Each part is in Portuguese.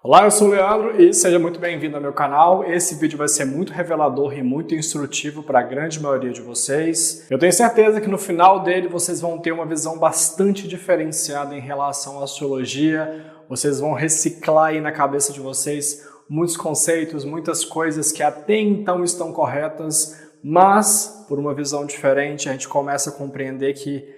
Olá, eu sou o Leandro e seja muito bem-vindo ao meu canal. Esse vídeo vai ser muito revelador e muito instrutivo para a grande maioria de vocês. Eu tenho certeza que no final dele vocês vão ter uma visão bastante diferenciada em relação à astrologia. Vocês vão reciclar aí na cabeça de vocês muitos conceitos, muitas coisas que até então estão corretas, mas por uma visão diferente a gente começa a compreender que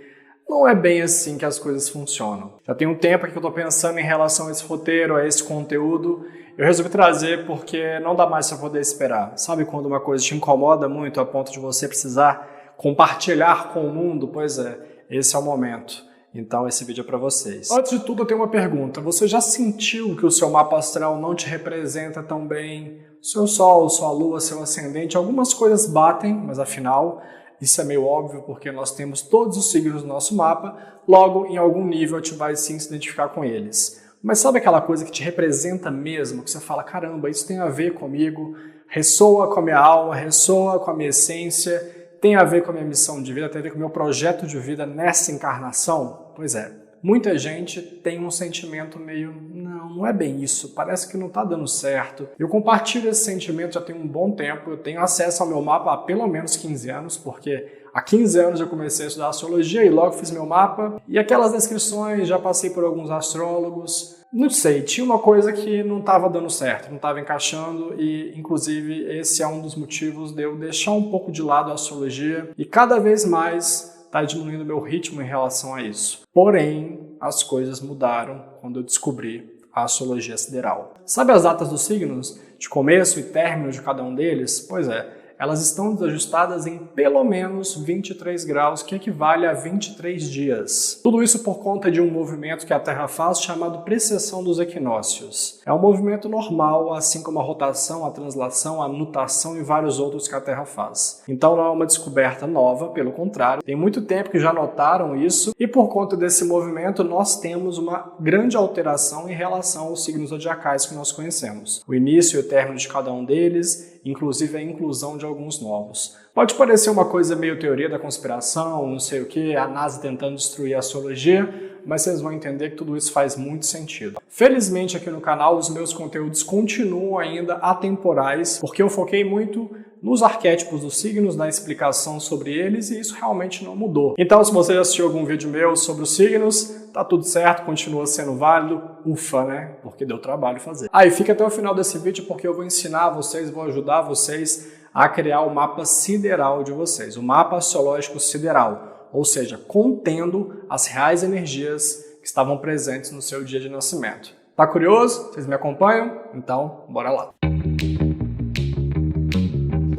não é bem assim que as coisas funcionam. Já tem um tempo que eu estou pensando em relação a esse roteiro, a esse conteúdo. Eu resolvi trazer porque não dá mais para poder esperar. Sabe quando uma coisa te incomoda muito a ponto de você precisar compartilhar com o mundo? Pois é, esse é o momento. Então esse vídeo é para vocês. Antes de tudo eu tenho uma pergunta. Você já sentiu que o seu mapa astral não te representa tão bem? Seu Sol, sua Lua, seu Ascendente, algumas coisas batem, mas afinal isso é meio óbvio porque nós temos todos os signos do nosso mapa, logo em algum nível a gente vai sim se identificar com eles. Mas sabe aquela coisa que te representa mesmo, que você fala, caramba, isso tem a ver comigo, ressoa com a minha alma, ressoa com a minha essência, tem a ver com a minha missão de vida, tem a ver com o meu projeto de vida nessa encarnação? Pois é, muita gente tem um sentimento meio, não é bem isso, parece que não está dando certo. Eu compartilho esse sentimento já tem um bom tempo, eu tenho acesso ao meu mapa há pelo menos 15 anos, porque há 15 anos eu comecei a estudar astrologia e logo fiz meu mapa. E aquelas descrições, já passei por alguns astrólogos, não sei, tinha uma coisa que não estava dando certo, não estava encaixando e, inclusive, esse é um dos motivos de eu deixar um pouco de lado a astrologia e cada vez mais está diminuindo meu ritmo em relação a isso. Porém, as coisas mudaram quando eu descobri a astrologia sideral. Sabe as datas dos signos? De começo e término de cada um deles? Pois é, elas estão desajustadas em pelo menos 23 graus, que equivale a 23 dias. Tudo isso por conta de um movimento que a Terra faz chamado precessão dos equinócios. É um movimento normal, assim como a rotação, a translação, a nutação e vários outros que a Terra faz. Então não é uma descoberta nova, pelo contrário. Tem muito tempo que já notaram isso e por conta desse movimento nós temos uma grande alteração em relação aos signos zodiacais que nós conhecemos. O início e o término de cada um deles, inclusive a inclusão de alguns novos. Pode parecer uma coisa meio teoria da conspiração, não sei o que, a NASA tentando destruir a astrologia, mas vocês vão entender que tudo isso faz muito sentido. Felizmente aqui no canal os meus conteúdos continuam ainda atemporais, porque eu foquei muito nos arquétipos dos signos, na explicação sobre eles, e isso realmente não mudou. Então, se você já assistiu algum vídeo meu sobre os signos, tá tudo certo, continua sendo válido, ufa, né? Porque deu trabalho fazer. Aí, fica até o final desse vídeo porque eu vou ensinar vocês, vou ajudar vocês a criar o mapa sideral de vocês, o mapa astrológico sideral, ou seja, contendo as reais energias que estavam presentes no seu dia de nascimento. Tá curioso? Vocês me acompanham? Então, bora lá!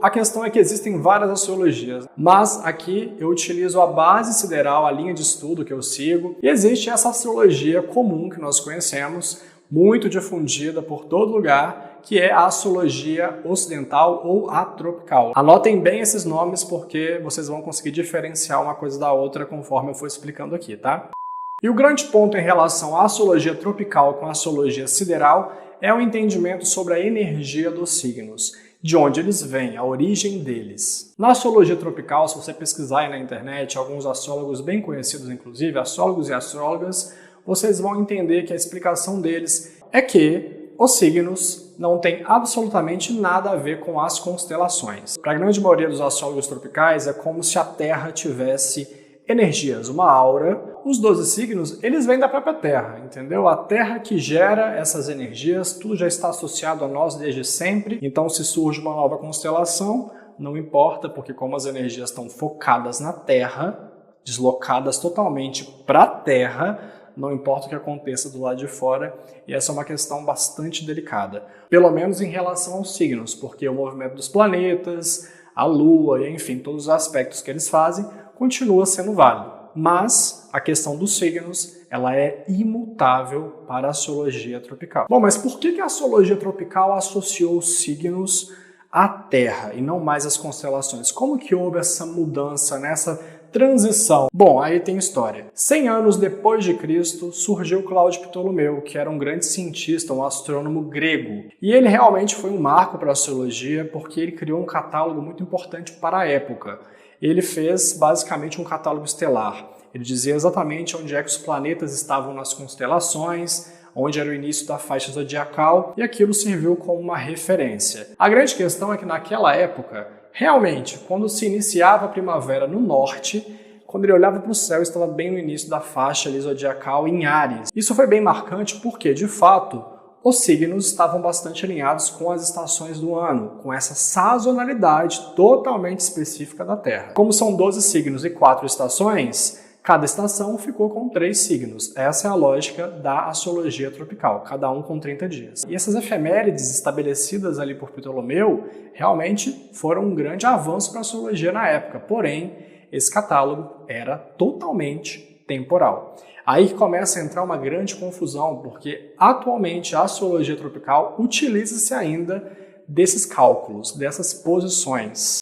A questão é que existem várias astrologias, mas aqui eu utilizo a base sideral, a linha de estudo que eu sigo, e existe essa astrologia comum que nós conhecemos, muito difundida por todo lugar, que é a astrologia ocidental ou a tropical. Anotem bem esses nomes porque vocês vão conseguir diferenciar uma coisa da outra conforme eu for explicando aqui, tá? E o grande ponto em relação à astrologia tropical com a astrologia sideral é o entendimento sobre a energia dos signos, de onde eles vêm, a origem deles. Na astrologia tropical, se você pesquisar aí na internet, alguns astrólogos bem conhecidos, inclusive, astrólogos e astrólogas, vocês vão entender que a explicação deles é que os signos não têm absolutamente nada a ver com as constelações. Para a grande maioria dos astrólogos tropicais, é como se a Terra tivesse energias, uma aura. Os 12 signos, eles vêm da própria Terra, entendeu? A Terra que gera essas energias, tudo já está associado a nós desde sempre. Então, se surge uma nova constelação, não importa, porque como as energias estão focadas na Terra, deslocadas totalmente para a Terra, não importa o que aconteça do lado de fora, e essa é uma questão bastante delicada. Pelo menos em relação aos signos, porque o movimento dos planetas, a Lua, e enfim, todos os aspectos que eles fazem, continua sendo válido. Mas a questão dos signos, ela é imutável para a astrologia tropical. Bom, mas por que a astrologia tropical associou os signos à Terra e não mais às constelações? Como que houve essa mudança, nessa transição? Bom, aí tem história. 100 anos depois de Cristo, surgiu Cláudio Ptolomeu, que era um grande cientista, um astrônomo grego. E ele realmente foi um marco para a astrologia, porque ele criou um catálogo muito importante para a época. Ele fez basicamente um catálogo estelar. Ele dizia exatamente onde é que os planetas estavam nas constelações, onde era o início da faixa zodiacal, e aquilo serviu como uma referência. A grande questão é que naquela época, realmente, quando se iniciava a primavera no norte, quando ele olhava para o céu, estava bem no início da faixa ali zodiacal em Áries. Isso foi bem marcante porque, de fato, os signos estavam bastante alinhados com as estações do ano, com essa sazonalidade totalmente específica da Terra. Como são 12 signos e 4 estações, cada estação ficou com 3 signos. Essa é a lógica da astrologia tropical, cada um com 30 dias. E essas efemérides estabelecidas ali por Ptolomeu realmente foram um grande avanço para a astrologia na época, porém, esse catálogo era totalmente temporal. Aí que começa a entrar uma grande confusão, porque atualmente a astrologia tropical utiliza-se ainda desses cálculos, dessas posições.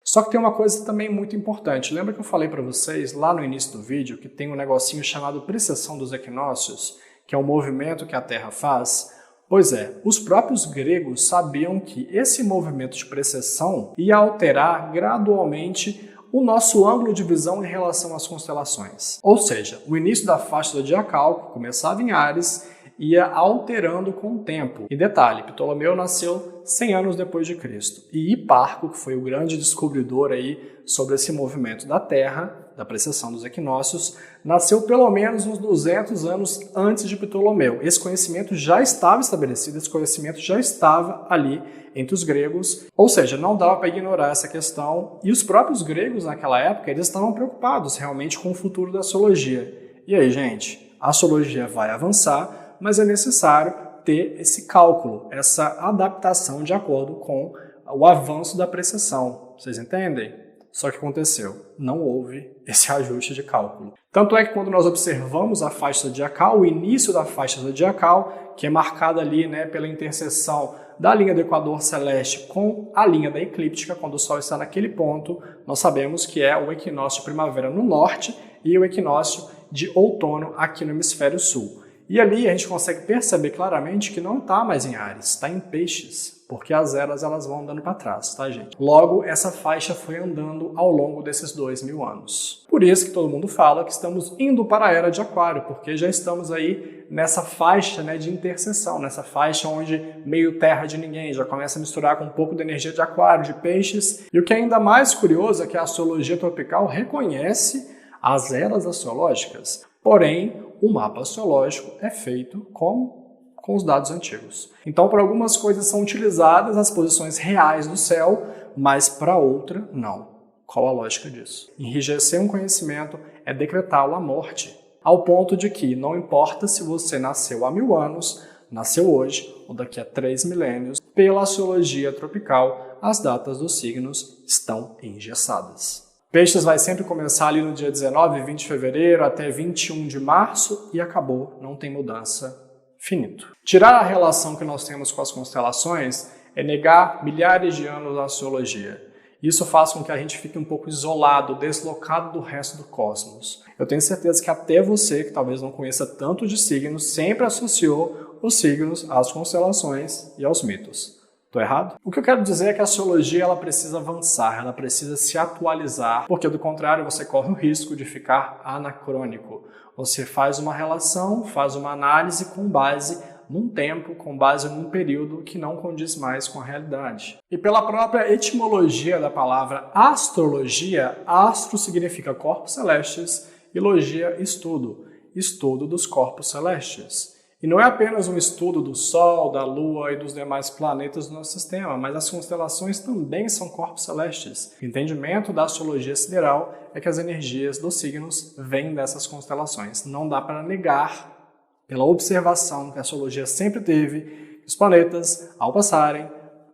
Só que tem uma coisa também muito importante. Lembra que eu falei para vocês lá no início do vídeo que tem um negocinho chamado precessão dos equinócios, que é o movimento que a Terra faz? Pois é, os próprios gregos sabiam que esse movimento de precessão ia alterar gradualmente o nosso ângulo de visão em relação às constelações. Ou seja, o início da faixa zodiacal, que começava em Áries, ia alterando com o tempo. E detalhe, Ptolomeu nasceu 100 anos depois de Cristo. E Hiparco, que foi o grande descobridor aí sobre esse movimento da Terra, da precessão dos equinócios, nasceu pelo menos uns 200 anos antes de Ptolomeu. Esse conhecimento já estava estabelecido, esse conhecimento já estava ali entre os gregos, ou seja, não dava para ignorar essa questão, e os próprios gregos naquela época, eles estavam preocupados realmente com o futuro da astrologia. E aí, gente, a astrologia vai avançar, mas é necessário ter esse cálculo, essa adaptação de acordo com o avanço da precessão. Vocês entendem? Só que aconteceu, não houve esse ajuste de cálculo. Tanto é que quando nós observamos a faixa zodiacal, o início da faixa zodiacal, que é marcada ali pela interseção da linha do equador celeste com a linha da eclíptica, quando o Sol está naquele ponto, nós sabemos que é o equinócio de primavera no norte e o equinócio de outono aqui no hemisfério sul. E ali a gente consegue perceber claramente que não está mais em Áries, está em Peixes, porque as eras elas vão andando para trás, tá, gente? Logo, essa faixa foi andando ao longo desses 2000 anos. Por isso que todo mundo fala que estamos indo para a era de Aquário, porque já estamos aí nessa faixa de interseção, nessa faixa onde meio terra de ninguém, já começa a misturar com um pouco da energia de Aquário, de Peixes. E o que é ainda mais curioso é que a astrologia tropical reconhece as eras astrológicas, porém, o mapa astrológico é feito com os dados antigos. Então, para algumas coisas são utilizadas as posições reais do céu, mas para outra, não. Qual a lógica disso? Enrijecer um conhecimento é decretá-lo à morte, ao ponto de que não importa se você nasceu há 1000 anos, nasceu hoje ou daqui a 3 milênios, pela astrologia tropical, as datas dos signos estão engessadas. Peixes vai sempre começar ali no dia 19 e 20 de fevereiro até 21 de março e acabou, não tem mudança, finito. Tirar a relação que nós temos com as constelações é negar milhares de anos da astrologia. Isso faz com que a gente fique um pouco isolado, deslocado do resto do cosmos. Eu tenho certeza que até você, que talvez não conheça tanto de signos, sempre associou os signos às constelações e aos mitos. Estou errado? O que eu quero dizer é que a astrologia ela precisa avançar, ela precisa se atualizar, porque do contrário você corre o risco de ficar anacrônico. Você faz uma relação, faz uma análise com base num tempo, com base num período que não condiz mais com a realidade. E pela própria etimologia da palavra astrologia, astro significa corpos celestes e logia estudo, estudo dos corpos celestes. E não é apenas um estudo do Sol, da Lua e dos demais planetas do nosso sistema, mas as constelações também são corpos celestes. O entendimento da astrologia sideral é que as energias dos signos vêm dessas constelações. Não dá para negar, pela observação que a astrologia sempre teve, que os planetas, ao passarem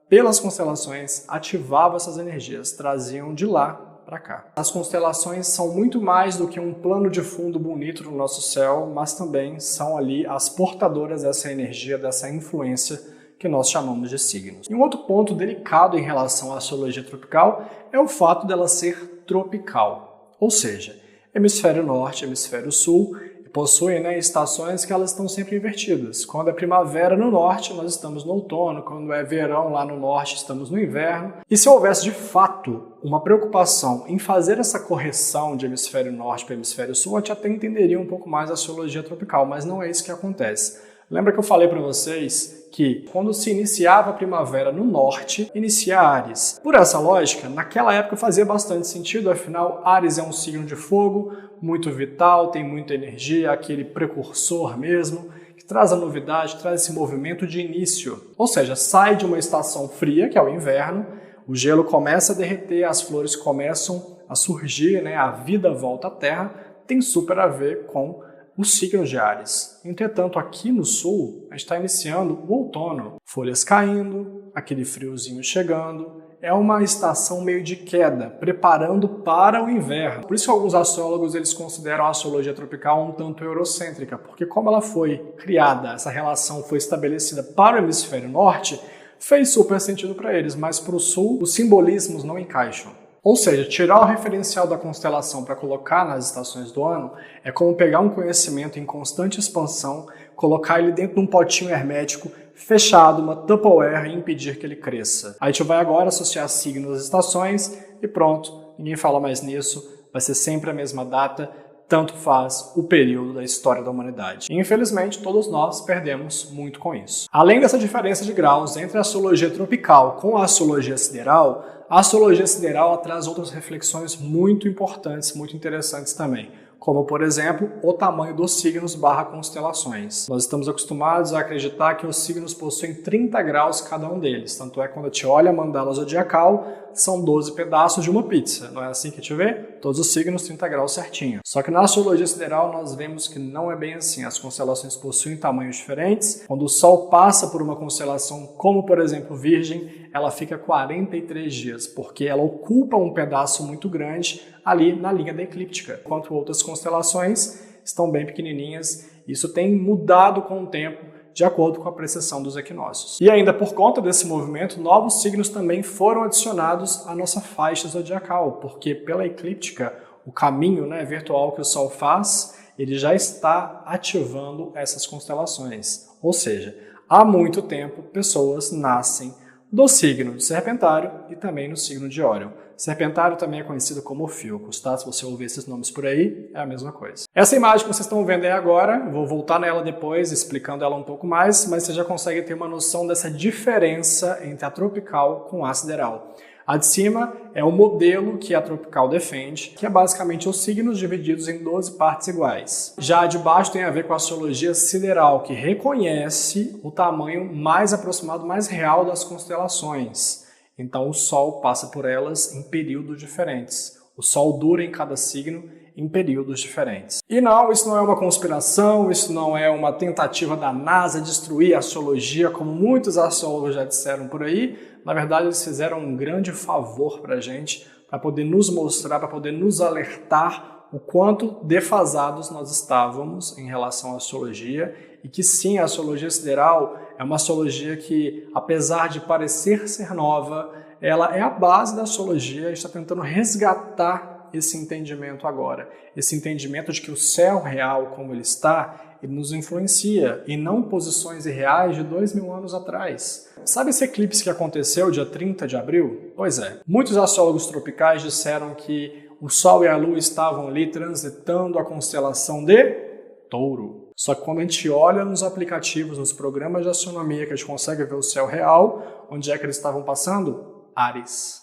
pelas constelações, ativavam essas energias, traziam de lá para cá. As constelações são muito mais do que um plano de fundo bonito no nosso céu, mas também são ali as portadoras dessa energia, dessa influência que nós chamamos de signos. E um outro ponto delicado em relação à astrologia tropical é o fato dela ser tropical, ou seja, hemisfério norte, hemisfério sul, e possui, né, estações que elas estão sempre invertidas. Quando é primavera no norte, nós estamos no outono. Quando é verão lá no norte, estamos no inverno. E se houvesse de fato uma preocupação em fazer essa correção de hemisfério norte para hemisfério sul, a gente até entenderia um pouco mais a astrologia tropical, mas não é isso que acontece. Lembra que eu falei para vocês que quando se iniciava a primavera no norte, inicia Áries. Por essa lógica, naquela época fazia bastante sentido, afinal Áries é um signo de fogo, muito vital, tem muita energia, aquele precursor mesmo, que traz a novidade, traz esse movimento de início. Ou seja, sai de uma estação fria, que é o inverno, o gelo começa a derreter, as flores começam a surgir, né? A vida volta à Terra, tem super a ver com os signos de Áries. Entretanto, aqui no sul, a gente está iniciando o outono. Folhas caindo, aquele friozinho chegando. É uma estação meio de queda, preparando para o inverno. Por isso que alguns astrólogos eles consideram a astrologia tropical um tanto eurocêntrica, porque como ela foi criada, essa relação foi estabelecida para o hemisfério norte, fez super sentido para eles, mas para o sul os simbolismos não encaixam. Ou seja, tirar o referencial da constelação para colocar nas estações do ano é como pegar um conhecimento em constante expansão, colocar ele dentro de um potinho hermético, fechado, uma Tupperware e impedir que ele cresça. A gente vai agora associar signos às estações e pronto, ninguém fala mais nisso, vai ser sempre a mesma data, tanto faz o período da história da humanidade. E, infelizmente, todos nós perdemos muito com isso. Além dessa diferença de graus entre a astrologia tropical com a astrologia sideral, a astrologia sideral traz outras reflexões muito importantes, muito interessantes também, como, por exemplo, o tamanho dos signos / constelações. Nós estamos acostumados a acreditar que os signos possuem 30 graus cada um deles, tanto é que quando a gente olha a mandala zodiacal, são 12 pedaços de uma pizza, não é assim que a gente vê? Todos os signos 30 graus certinho. Só que na astrologia sideral nós vemos que não é bem assim, as constelações possuem tamanhos diferentes. Quando o Sol passa por uma constelação como, por exemplo, Virgem, ela fica 43 dias, porque ela ocupa um pedaço muito grande ali na linha da eclíptica, enquanto outras constelações estão bem pequenininhas. Isso tem mudado com o tempo, de acordo com a precessão dos equinócios. E ainda por conta desse movimento, novos signos também foram adicionados à nossa faixa zodiacal, porque pela eclíptica, o caminho, né, virtual que o Sol faz, ele já está ativando essas constelações. Ou seja, há muito tempo pessoas nascem do signo de Serpentário e também no signo de Órion. Serpentário também é conhecido como Ophiuchus, tá? Se você ouvir esses nomes por aí, é a mesma coisa. Essa imagem que vocês estão vendo aí agora, vou voltar nela depois, explicando ela um pouco mais, mas você já consegue ter uma noção dessa diferença entre a tropical com a sideral. A de cima é o modelo que a tropical defende, que é basicamente os signos divididos em 12 partes iguais. Já a de baixo tem a ver com a astrologia sideral, que reconhece o tamanho mais aproximado, mais real das constelações. Então o Sol passa por elas em períodos diferentes. O Sol dura em cada signo em períodos diferentes. E não, isso não é uma conspiração, isso não é uma tentativa da NASA de destruir a astrologia, como muitos astrólogos já disseram por aí. Na verdade, eles fizeram um grande favor para a gente, para poder nos mostrar, para poder nos alertar o quanto defasados nós estávamos em relação à astrologia e que sim, a astrologia sideral é uma astrologia que, apesar de parecer ser nova, ela é a base da astrologia. A gente está tentando resgatar esse entendimento agora, esse entendimento de que o céu real como ele está, ele nos influencia e não posições irreais de 2000 anos atrás. Sabe esse eclipse que aconteceu dia 30 de abril? Pois é, muitos astrólogos tropicais disseram que o Sol e a Lua estavam ali transitando a constelação de Touro. Só que quando a gente olha nos aplicativos, nos programas de astronomia, que a gente consegue ver o céu real, onde é que eles estavam passando? Áries.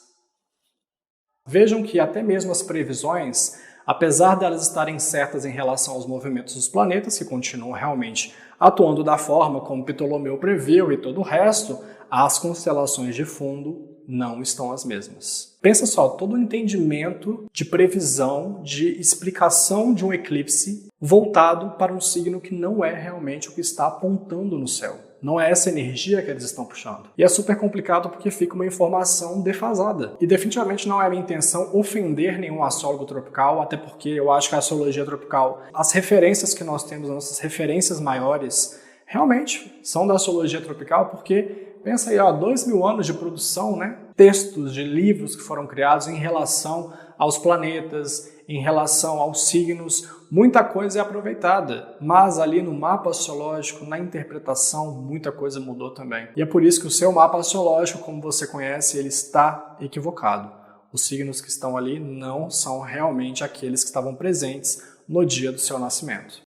Vejam que até mesmo as previsões, apesar delas estarem certas em relação aos movimentos dos planetas, que continuam realmente atuando da forma como Ptolomeu previu e todo o resto, as constelações de fundo não estão as mesmas. Pensa só, todo o entendimento de previsão, de explicação de um eclipse voltado para um signo que não é realmente o que está apontando no céu. Não é essa energia que eles estão puxando. E é super complicado porque fica uma informação defasada. E definitivamente não é a minha intenção ofender nenhum astrólogo tropical, até porque eu acho que a astrologia tropical, as referências que nós temos, as nossas referências maiores, realmente são da astrologia tropical, porque pensa aí, 2000 anos de produção, né? Textos de livros que foram criados em relação aos planetas, em relação aos signos, muita coisa é aproveitada, mas ali no mapa astrológico, na interpretação, muita coisa mudou também. E é por isso que o seu mapa astrológico, como você conhece, ele está equivocado. Os signos que estão ali não são realmente aqueles que estavam presentes no dia do seu nascimento.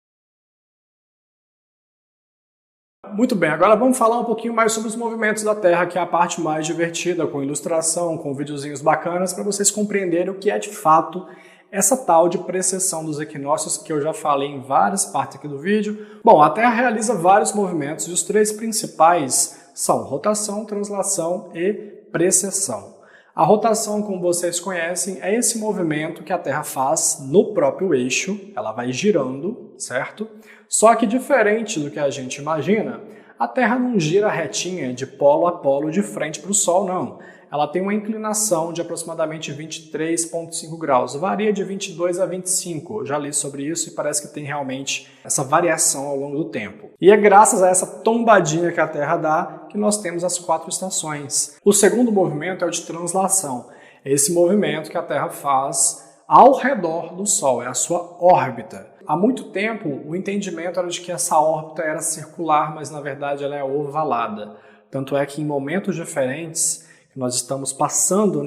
Muito bem, agora vamos falar um pouquinho mais sobre os movimentos da Terra, que é a parte mais divertida, com ilustração, com videozinhos bacanas, para vocês compreenderem o que é de fato essa tal de precessão dos equinócios, que eu já falei em várias partes aqui do vídeo. Bom, a Terra realiza vários movimentos e os três principais são rotação, translação e precessão. A rotação, como vocês conhecem, é esse movimento que a Terra faz no próprio eixo, ela vai girando, certo? Só que diferente do que a gente imagina, a Terra não gira retinha de polo a polo de frente para o Sol, não. Ela tem uma inclinação de aproximadamente 23,5 graus, varia de 22 a 25. Eu já li sobre isso e parece que tem realmente essa variação ao longo do tempo. E é graças a essa tombadinha que a Terra dá que nós temos as 4 estações. O segundo movimento é o de translação. É esse movimento que a Terra faz ao redor do Sol, é a sua órbita. Há muito tempo, o entendimento era de que essa órbita era circular, mas na verdade ela é ovalada. Tanto é que em momentos diferentes nós estamos passando,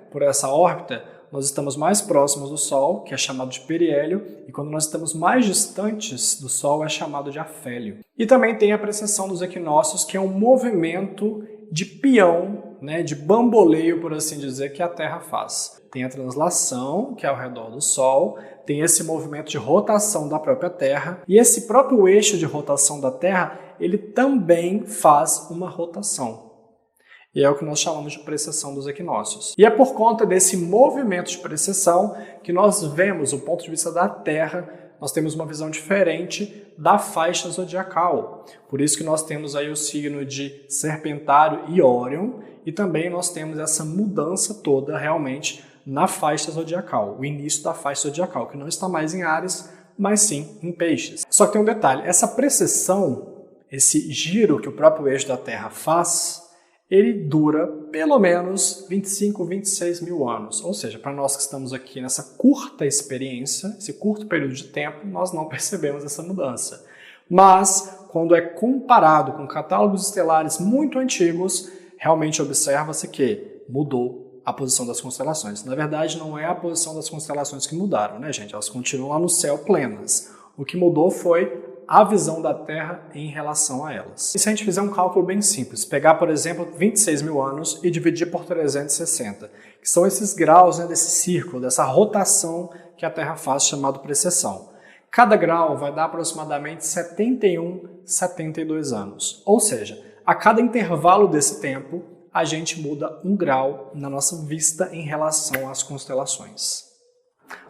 por essa órbita, nós estamos mais próximos do Sol, que é chamado de periélio, e quando nós estamos mais distantes do Sol é chamado de afélio. E também tem a precessão dos equinócios, que é um movimento de peão, de bamboleio, por assim dizer, que a Terra faz. Tem a translação, que é ao redor do Sol, tem esse movimento de rotação da própria Terra, e esse próprio eixo de rotação da Terra, ele também faz uma rotação. E é o que nós chamamos de precessão dos equinócios. E é por conta desse movimento de precessão que nós vemos, do ponto de vista da Terra, nós temos uma visão diferente da faixa zodiacal. Por isso que nós temos aí o signo de Serpentário e Órion, e também nós temos essa mudança toda realmente na faixa zodiacal, o início da faixa zodiacal, que não está mais em Áries, mas sim em Peixes. Só que tem um detalhe, essa precessão, esse giro que o próprio eixo da Terra faz, ele dura pelo menos 25, 26 mil anos. Ou seja, para nós que estamos aqui nessa curta experiência, esse curto período de tempo, nós não percebemos essa mudança. Mas, quando é comparado com catálogos estelares muito antigos, realmente observa-se que mudou a posição das constelações. Na verdade, não é a posição das constelações que mudaram, gente? Elas continuam lá no céu plenas. O que mudou foi a visão da Terra em relação a elas. E se a gente fizer um cálculo bem simples, pegar, por exemplo, 26 mil anos e dividir por 360, que são esses graus desse círculo, dessa rotação que a Terra faz, chamado precessão. Cada grau vai dar aproximadamente 71, 72 anos. Ou seja, a cada intervalo desse tempo, a gente muda um grau na nossa vista em relação às constelações.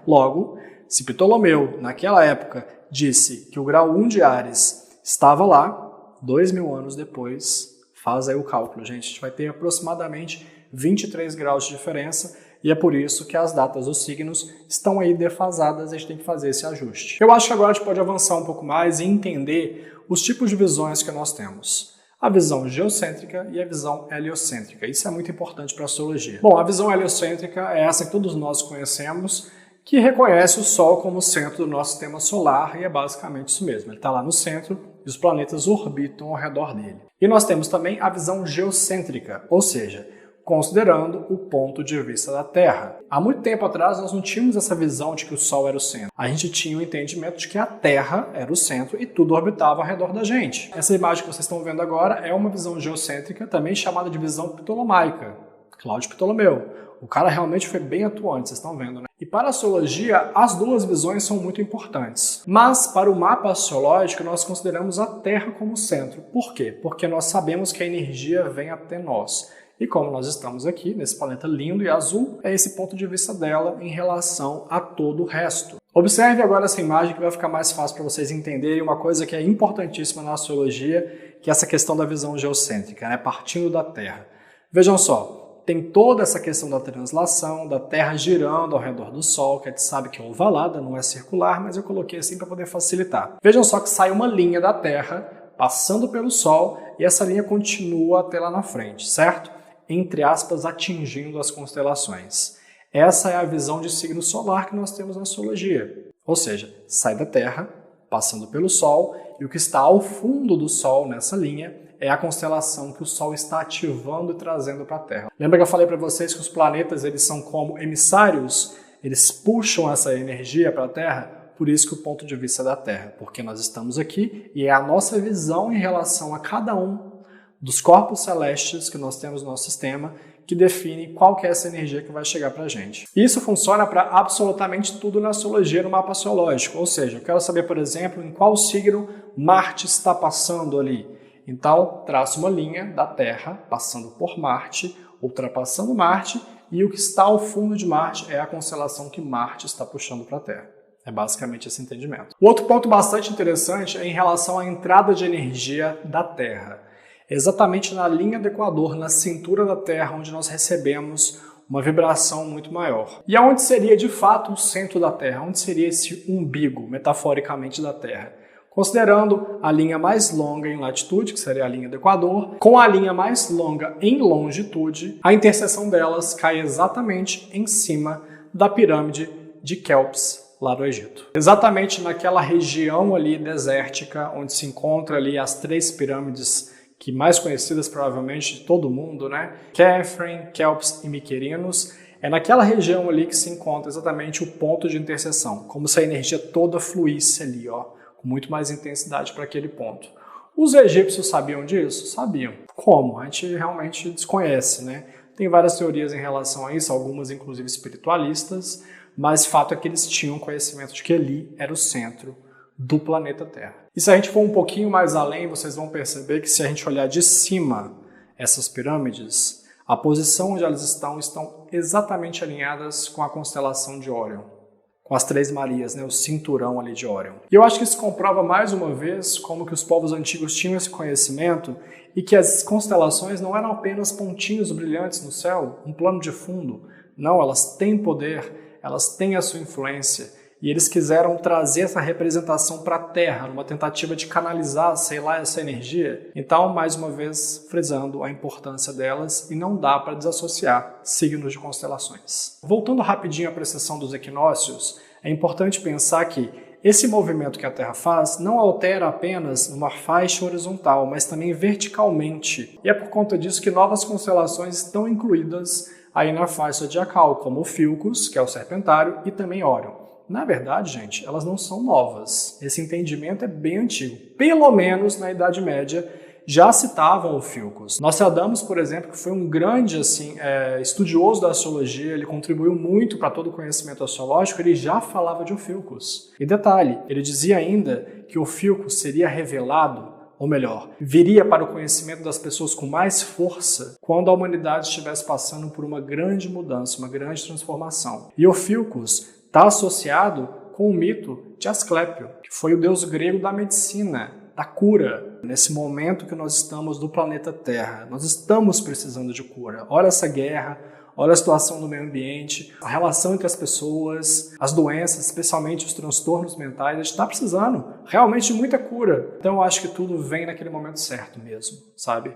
Logo, se Ptolomeu, naquela época, disse que o grau 1 de Áries estava lá, 2.000 anos depois, faz aí o cálculo, gente, a gente vai ter aproximadamente 23 graus de diferença e é por isso que as datas dos signos estão aí defasadas, a gente tem que fazer esse ajuste. Eu acho que agora a gente pode avançar um pouco mais e entender os tipos de visões que nós temos. A visão geocêntrica e a visão heliocêntrica. Isso é muito importante para a astrologia. Bom, a visão heliocêntrica é essa que todos nós conhecemos, que reconhece o Sol como o centro do nosso sistema solar, e é basicamente isso mesmo. Ele está lá no centro e os planetas orbitam ao redor dele. E nós temos também a visão geocêntrica, ou seja, considerando o ponto de vista da Terra. Há muito tempo atrás nós não tínhamos essa visão de que o Sol era o centro. A gente tinha o entendimento de que a Terra era o centro e tudo orbitava ao redor da gente. Essa imagem que vocês estão vendo agora é uma visão geocêntrica, também chamada de visão ptolomaica. Cláudio Ptolomeu. O cara realmente foi bem atuante, vocês estão vendo, E para a astrologia, as duas visões são muito importantes. Mas para o mapa astrológico, nós consideramos a Terra como centro. Por quê? Porque nós sabemos que a energia vem até nós. E como nós estamos aqui, nesse planeta lindo e azul, é esse ponto de vista dela em relação a todo o resto. Observe agora essa imagem que vai ficar mais fácil para vocês entenderem uma coisa que é importantíssima na astrologia, que é essa questão da visão geocêntrica, partindo da Terra. Vejam só. Tem toda essa questão da translação, da Terra girando ao redor do Sol, que a gente sabe que é ovalada, não é circular, mas eu coloquei assim para poder facilitar. Vejam só que sai uma linha da Terra, passando pelo Sol, e essa linha continua até lá na frente, certo? Entre aspas, atingindo as constelações. Essa é a visão de signo solar que nós temos na astrologia. Ou seja, sai da Terra, passando pelo Sol, e o que está ao fundo do Sol nessa linha é a constelação que o Sol está ativando e trazendo para a Terra. Lembra que eu falei para vocês que os planetas eles são como emissários? Eles puxam essa energia para a Terra? Por isso que o ponto de vista é da Terra, porque nós estamos aqui e é a nossa visão em relação a cada um dos corpos celestes que nós temos no nosso sistema que define qual que é essa energia que vai chegar para a gente. Isso funciona para absolutamente tudo na astrologia, no mapa astrológico. Ou seja, eu quero saber, por exemplo, em qual signo Marte está passando ali. Então, traço uma linha da Terra, passando por Marte, ultrapassando Marte, e o que está ao fundo de Marte é a constelação que Marte está puxando para a Terra. É basicamente esse entendimento. O outro ponto bastante interessante é em relação à entrada de energia da Terra. Exatamente na linha do Equador, na cintura da Terra, onde nós recebemos uma vibração muito maior. E aonde seria de fato o centro da Terra? Onde seria esse umbigo, metaforicamente, da Terra? Considerando a linha mais longa em latitude, que seria a linha do Equador, com a linha mais longa em longitude, a interseção delas cai exatamente em cima da pirâmide de Kéops, lá do Egito. Exatamente naquela região ali desértica, onde se encontra ali as 3 pirâmides que mais conhecidas provavelmente de todo mundo, né? Khafre, Kéops e Miquerinos. É naquela região ali que se encontra exatamente o ponto de interseção, como se a energia toda fluísse ali, ó, com muito mais intensidade para aquele ponto. Os egípcios sabiam disso? Sabiam. Como? A gente realmente desconhece, né? Tem várias teorias em relação a isso, algumas inclusive espiritualistas, mas fato é que eles tinham conhecimento de que ali era o centro do planeta Terra. E se a gente for um pouquinho mais além, vocês vão perceber que se a gente olhar de cima essas pirâmides, a posição onde elas estão exatamente alinhadas com a constelação de Órion, com as 3 Marias, né, o cinturão ali de Órion. E eu acho que isso comprova mais uma vez como que os povos antigos tinham esse conhecimento e que as constelações não eram apenas pontinhos brilhantes no céu, um plano de fundo. Não, elas têm poder, elas têm a sua influência. E eles quiseram trazer essa representação para a Terra, numa tentativa de canalizar, sei lá, essa energia. Então, mais uma vez, frisando a importância delas, e não dá para desassociar signos de constelações. Voltando rapidinho à precessão dos equinócios, é importante pensar que esse movimento que a Terra faz não altera apenas uma faixa horizontal, mas também verticalmente. E é por conta disso que novas constelações estão incluídas aí na faixa zodiacal, como o Filcus, que é o Serpentário, e também Órion. Na verdade, gente, elas não são novas. Esse entendimento é bem antigo. Pelo menos na Idade Média já citavam o Filcus. Nostradamus, por exemplo, que foi um grande estudioso da astrologia, ele contribuiu muito para todo o conhecimento astrológico, ele já falava de Filcus. E detalhe, ele dizia ainda que o Filcus seria revelado, ou melhor, viria para o conhecimento das pessoas com mais força quando a humanidade estivesse passando por uma grande mudança, uma grande transformação. E o Filcus está associado com o mito de Asclépio, que foi o deus grego da medicina, da cura. Nesse momento que nós estamos do planeta Terra, nós estamos precisando de cura. Olha essa guerra, olha a situação do meio ambiente, a relação entre as pessoas, as doenças, especialmente os transtornos mentais, a gente está precisando realmente de muita cura. Então eu acho que tudo vem naquele momento certo mesmo, sabe?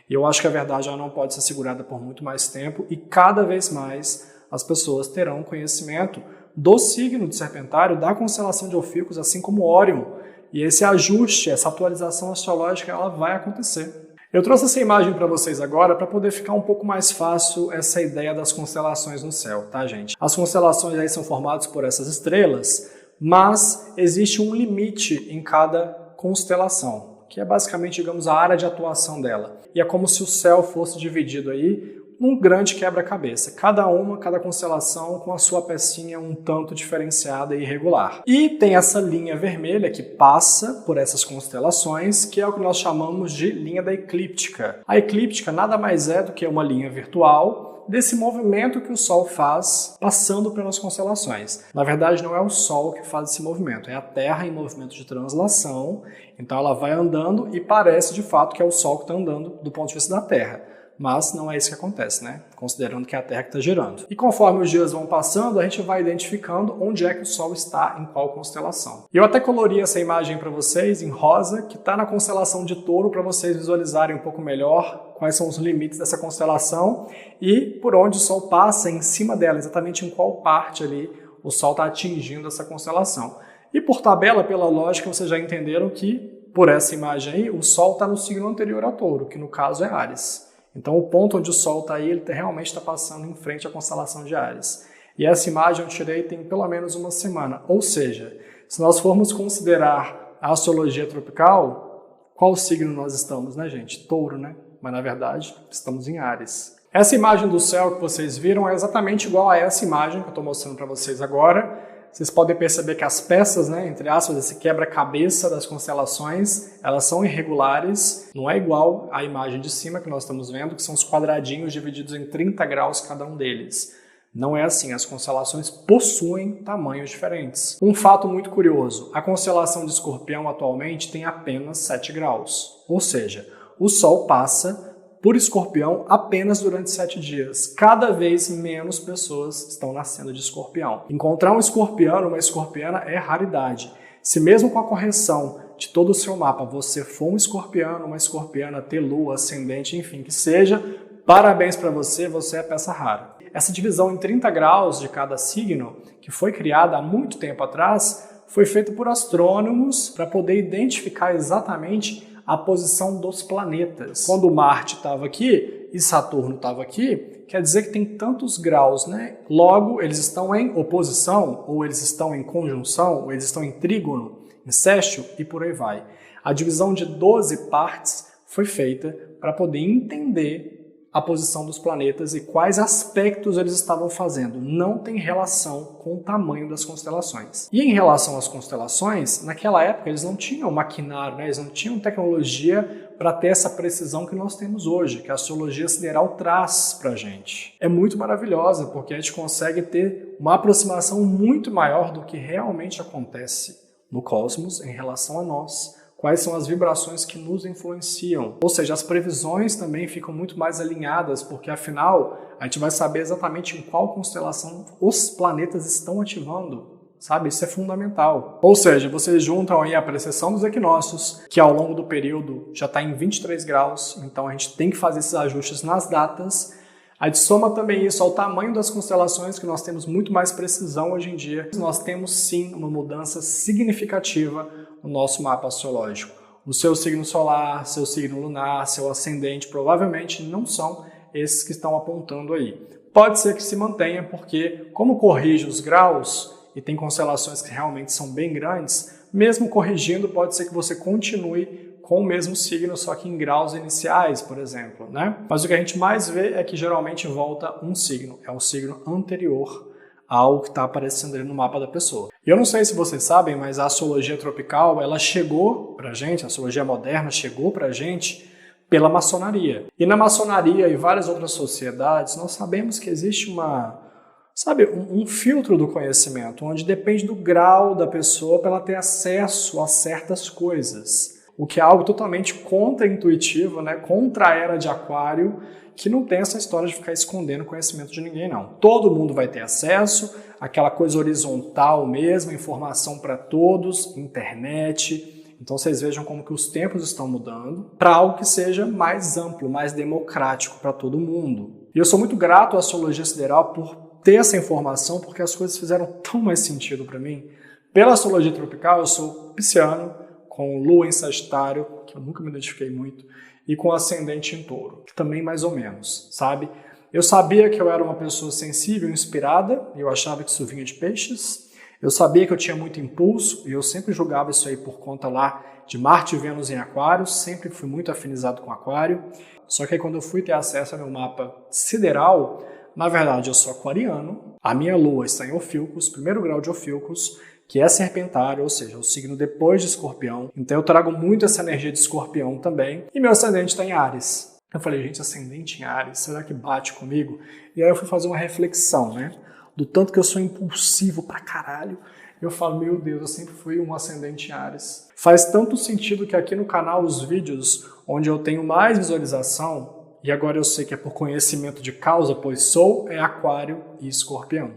E eu acho que a verdade já não pode ser segurada por muito mais tempo e cada vez mais as pessoas terão conhecimento do signo de Serpentário, da constelação de Ophiuchus, assim como Órion. E esse ajuste, essa atualização astrológica, ela vai acontecer. Eu trouxe essa imagem para vocês agora para poder ficar um pouco mais fácil essa ideia das constelações no céu, tá, gente? As constelações aí são formadas por essas estrelas, mas existe um limite em cada constelação, que é basicamente, digamos, a área de atuação dela. E é como se o céu fosse dividido aí um grande quebra-cabeça, cada constelação com a sua pecinha um tanto diferenciada e irregular. E tem essa linha vermelha que passa por essas constelações, que é o que nós chamamos de linha da eclíptica. A eclíptica nada mais é do que uma linha virtual desse movimento que o Sol faz passando pelas constelações. Na verdade, não é o Sol que faz esse movimento, é a Terra em movimento de translação. Então ela vai andando e parece de fato que é o Sol que está andando do ponto de vista da Terra. mas não é isso que acontece, né? Considerando que é a Terra que está girando. E conforme os dias vão passando, a gente vai identificando onde é que o Sol está em qual constelação. E eu até colori essa imagem para vocês em rosa, que está na constelação de Touro, para vocês visualizarem um pouco melhor quais são os limites dessa constelação e por onde o Sol passa em cima dela, exatamente em qual parte ali o Sol está atingindo essa constelação. E por tabela, pela lógica, vocês já entenderam que, por essa imagem aí, o Sol está no signo anterior a Touro, que no caso é Áries. Então o ponto onde o Sol está aí, ele realmente está passando em frente à constelação de Áries. E essa imagem eu tirei tem pelo menos uma semana. Ou seja, se nós formos considerar a astrologia tropical, qual signo nós estamos, né, gente? Touro, né? Mas na verdade, estamos em Áries. Essa imagem do céu que vocês viram é exatamente igual a essa imagem que eu estou mostrando para vocês agora. Vocês podem perceber que as peças, né, entre aspas, esse quebra-cabeça das constelações, elas são irregulares, não é igual à imagem de cima que nós estamos vendo, que são os quadradinhos divididos em 30 graus cada um deles. Não é assim, as constelações possuem tamanhos diferentes. Um fato muito curioso, a constelação de Escorpião atualmente tem apenas 7 graus, ou seja, o Sol passa por Escorpião apenas durante 7 dias. Cada vez menos pessoas estão nascendo de Escorpião. Encontrar um escorpiano, uma escorpiana é raridade. Se mesmo com a correção de todo o seu mapa você for um escorpiano, uma escorpiana, ter lua, ascendente, enfim, que seja, parabéns para você, você é peça rara. Essa divisão em 30 graus de cada signo, que foi criada há muito tempo atrás, foi feita por astrônomos para poder identificar exatamente a posição dos planetas. Quando Marte estava aqui e Saturno estava aqui, quer dizer que tem tantos graus, né? Logo, eles estão em oposição, ou eles estão em conjunção, ou eles estão em trígono, em sextil e por aí vai. A divisão de 12 partes foi feita para poder entender a posição dos planetas e quais aspectos eles estavam fazendo. Não tem relação com o tamanho das constelações. E em relação às constelações, naquela época eles não tinham maquinário, né? Eles não tinham tecnologia para ter essa precisão que nós temos hoje, que a astrologia sideral traz para a gente. É muito maravilhosa, porque a gente consegue ter uma aproximação muito maior do que realmente acontece no cosmos em relação a nós. Quais são as vibrações que nos influenciam. Ou seja, as previsões também ficam muito mais alinhadas, porque afinal a gente vai saber exatamente em qual constelação os planetas estão ativando, sabe? Isso é fundamental. Ou seja, vocês juntam aí a precessão dos equinócios, que ao longo do período já está em 23 graus, então a gente tem que fazer esses ajustes nas datas. A gente soma também isso ao tamanho das constelações, que nós temos muito mais precisão hoje em dia. Nós temos sim uma mudança significativa no nosso mapa astrológico. O seu signo solar, seu signo lunar, seu ascendente provavelmente não são esses que estão apontando aí. Pode ser que se mantenha, porque como corrige os graus e tem constelações que realmente são bem grandes, mesmo corrigindo pode ser que você continue com o mesmo signo, só que em graus iniciais, por exemplo, né? Mas o que a gente mais vê é que geralmente volta um signo, é o signo anterior ao que está aparecendo ali no mapa da pessoa. E eu não sei se vocês sabem, mas a astrologia tropical, ela chegou pra gente, a astrologia moderna chegou pra gente pela maçonaria. E na maçonaria e várias outras sociedades, nós sabemos que existe um filtro do conhecimento, onde depende do grau da pessoa para ela ter acesso a certas coisas. O que é algo totalmente contra-intuitivo, né? Contra a era de Aquário, que não tem essa história de ficar escondendo conhecimento de ninguém, não. Todo mundo vai ter acesso, aquela coisa horizontal mesmo, informação para todos, internet. Então vocês vejam como que os tempos estão mudando para algo que seja mais amplo, mais democrático para todo mundo. E eu sou muito grato à astrologia sideral por ter essa informação, porque as coisas fizeram tão mais sentido para mim. Pela astrologia tropical, eu sou pisciano, com lua em Sagitário, que eu nunca me identifiquei muito, e com ascendente em Touro, que também mais ou menos, sabe? Eu sabia que eu era uma pessoa sensível, inspirada, e eu achava que isso vinha de peixes. Eu sabia que eu tinha muito impulso, e eu sempre julgava isso aí por conta lá de Marte e Vênus em Aquário, sempre fui muito afinizado com Aquário. Só que aí quando eu fui ter acesso ao meu mapa sideral, na verdade eu sou aquariano, a minha lua está em Ophiuchus, primeiro grau de Ophiuchus, que é serpentário, ou seja, o signo depois de Escorpião. Então eu trago muito essa energia de Escorpião também. E meu ascendente está em Áries. Eu falei, gente, ascendente em Áries, será que bate comigo? E aí eu fui fazer uma reflexão, né? Do tanto que eu sou impulsivo pra caralho. Eu falo, meu Deus, eu sempre fui um ascendente em Áries. Faz tanto sentido que aqui no canal os vídeos onde eu tenho mais visualização, e agora eu sei que é por conhecimento de causa, pois sou, é Aquário e Escorpião.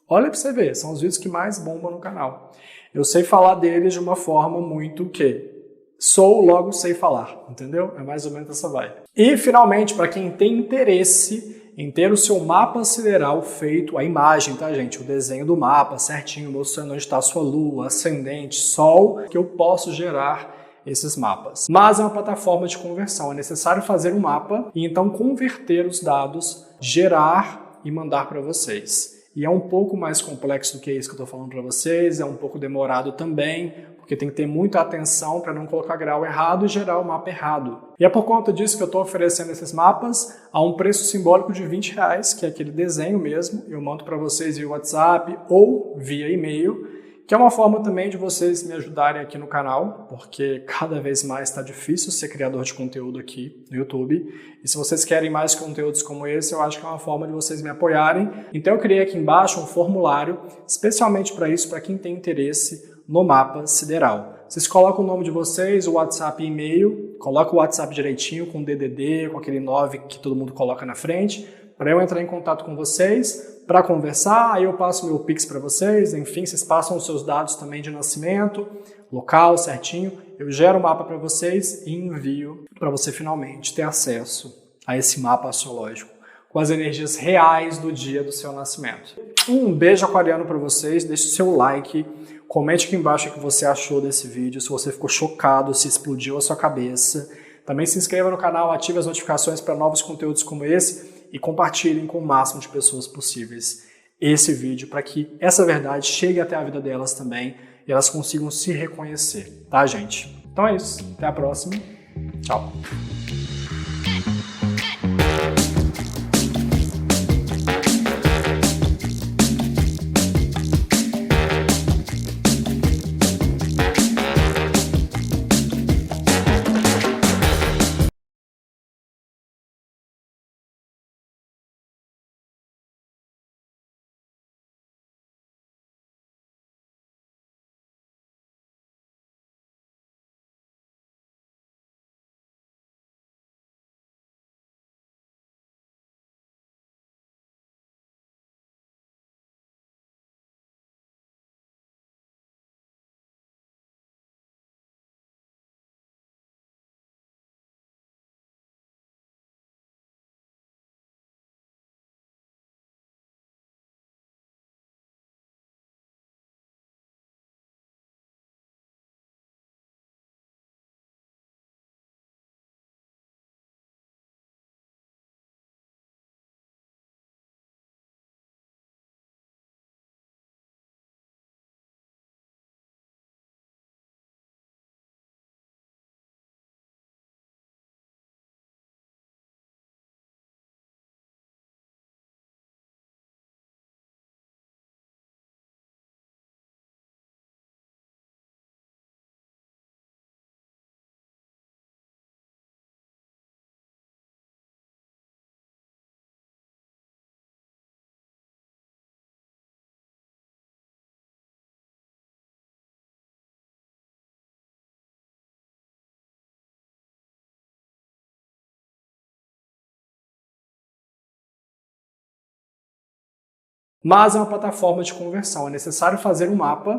Olha para você ver, são os vídeos que mais bombam no canal. Eu sei falar deles de uma forma muito o quê? Sou, logo sei falar, entendeu? É mais ou menos essa vibe. E, finalmente, para quem tem interesse em ter o seu mapa sideral feito, a imagem, tá, gente? O desenho do mapa certinho, mostrando onde está a sua lua, ascendente, sol, que eu posso gerar esses mapas. Mas é uma plataforma de conversão, é necessário fazer um mapa e então converter os dados, gerar e mandar para vocês. E é um pouco mais complexo do que isso que eu estou falando para vocês, é um pouco demorado também, porque tem que ter muita atenção para não colocar grau errado e gerar o mapa errado. E é por conta disso que eu estou oferecendo esses mapas a um preço simbólico de R$20, que é aquele desenho mesmo. Eu mando para vocês via WhatsApp ou via e-mail, que é uma forma também de vocês me ajudarem aqui no canal, porque cada vez mais está difícil ser criador de conteúdo aqui no YouTube. E se vocês querem mais conteúdos como esse, eu acho que é uma forma de vocês me apoiarem. Então eu criei aqui embaixo um formulário, especialmente para isso, para quem tem interesse no mapa sideral. Vocês colocam o nome de vocês, o WhatsApp e e-mail, colocam o WhatsApp direitinho, com DDD, com aquele 9 que todo mundo coloca na frente, para eu entrar em contato com vocês, para conversar, aí eu passo meu Pix para vocês, enfim, vocês passam os seus dados também de nascimento, local certinho, eu gero o mapa para vocês e envio para você finalmente ter acesso a esse mapa astrológico, com as energias reais do dia do seu nascimento. Um beijo aquariano para vocês, deixe o seu like, comente aqui embaixo o que você achou desse vídeo, se você ficou chocado, se explodiu a sua cabeça. Também se inscreva no canal, ative as notificações para novos conteúdos como esse e compartilhem com o máximo de pessoas possíveis esse vídeo para que essa verdade chegue até a vida delas também e elas consigam se reconhecer, tá, gente? Então é isso, até a próxima, tchau! Mas é uma plataforma de conversão, é necessário fazer um mapa